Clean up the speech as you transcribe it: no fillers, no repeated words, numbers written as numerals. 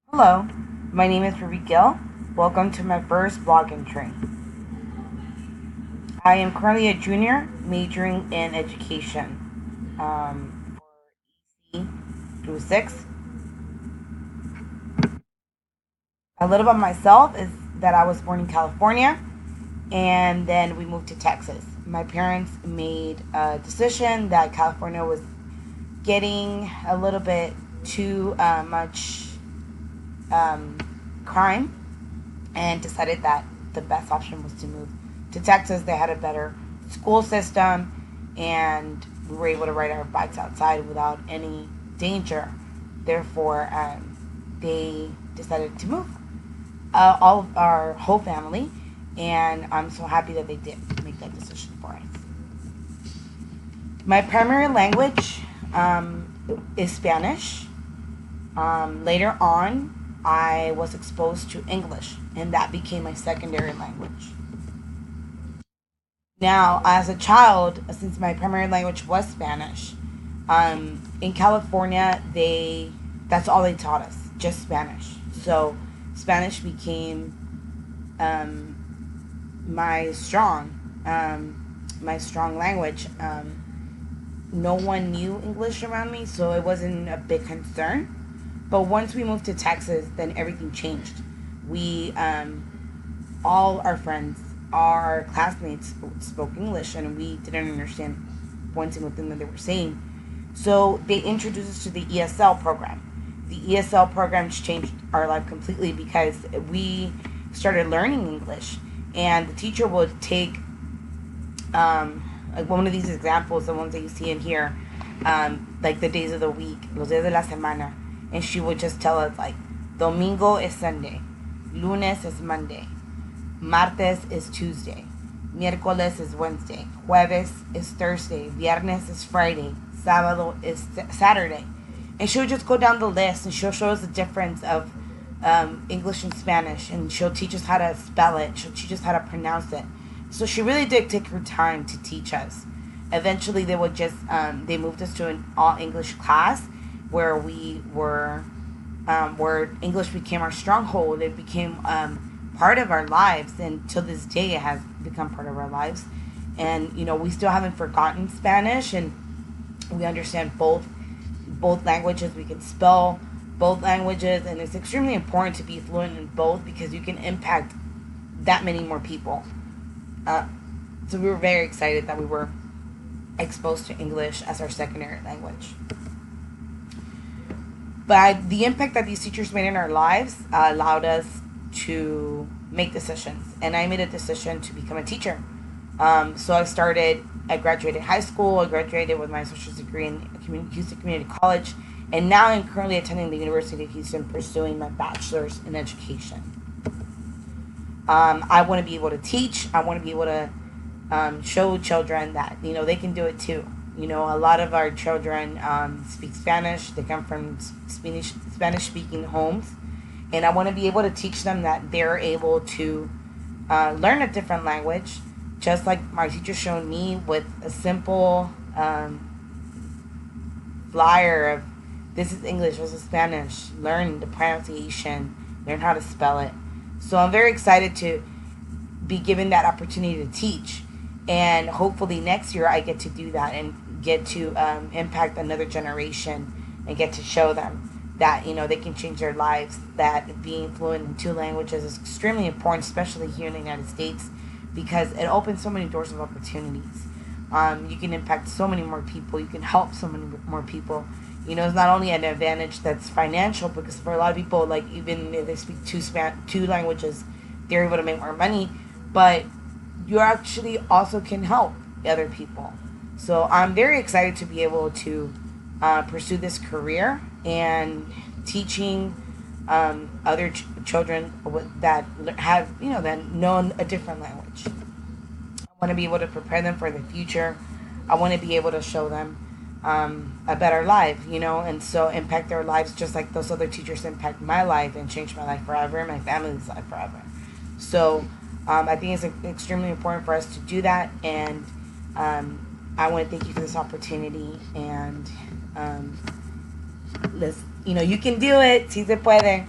Hello, my name is Ruby Gill. Welcome to my first blog entry. I am currently a junior majoring in education for EC through 6. A little about myself is that I was born in California and then we moved to Texas. My parents made a decision that California was getting a little bit too much um, crime and decided that the best option was to move to Texas. They had a better school system, and we were able to ride our bikes outside without any danger. Therefore, they decided to move. All of our whole family, and I'm so happy that they did make that decision for us. My primary language is Spanish. Later on, I was exposed to English, and that became my secondary language. Now, as a child, since my primary language was Spanish, in California, they that's all they taught us, just Spanish. So, Spanish became my strong language. No one knew English around me, so it wasn't a big concern. But once we moved to Texas, then everything changed. We all our friends, our classmates spoke English, and we didn't understand one single thing that they were saying. So they introduced us to the ESL program. The ESL program changed our life completely because we started learning English, and the teacher would take like one of these examples, the ones that you see in here, like the days of the week, los días de la semana, and she would just tell us like, Domingo is Sunday, Lunes is Monday, Martes is Tuesday, Miércoles is Wednesday, Jueves is Thursday, Viernes is Friday, Sábado is Saturday. And she'll just go down the list and she'll show us the difference of English and Spanish, and she'll teach us how to spell it, she'll teach us how to pronounce it. So she really did take her time to teach us. Eventually, they moved us to an all English class where where English became our stronghold. It became part of our lives, and to this day, it has become part of our lives. And we still haven't forgotten Spanish, and we understand both languages. We can spell both languages, and it's extremely important to be fluent in both because you can impact that many more people. Uh, so we were very excited that we were exposed to English as our secondary language. But the impact that these teachers made in our lives allowed us to make decisions. And I made a decision to become a teacher. I graduated high school, I graduated with my associate's degree in Houston Community College, and now I'm currently attending the University of Houston pursuing my bachelor's in education. I want to be able to teach. I want to be able to show children that they can do it too. A lot of our children speak Spanish. They come from Spanish speaking homes, and I want to be able to teach them that they're able to learn a different language, just like my teacher showed me with a simple flyer of this is English, this is Spanish. Learn the pronunciation, learn how to spell it. So I'm very excited to be given that opportunity to teach. And hopefully next year I get to do that and get to impact another generation and get to show them that they can change their lives. That being fluent in two languages is extremely important, especially here in the United States, because it opens so many doors of opportunities. You can impact so many more people. You can help so many more people. It's not only an advantage that's financial, because for a lot of people, like even if they speak two languages, they're able to make more money. But you actually also can help other people. So I'm very excited to be able to pursue this career and teaching other children that have that know a different language. I want to be able to prepare them for the future. I want to be able to show them a better life, and so impact their lives just like those other teachers impact my life and change my life forever and my family's life forever. So I think it's extremely important for us to do that, and I want to thank you for this opportunity. And let's, you can do it. Si se puede.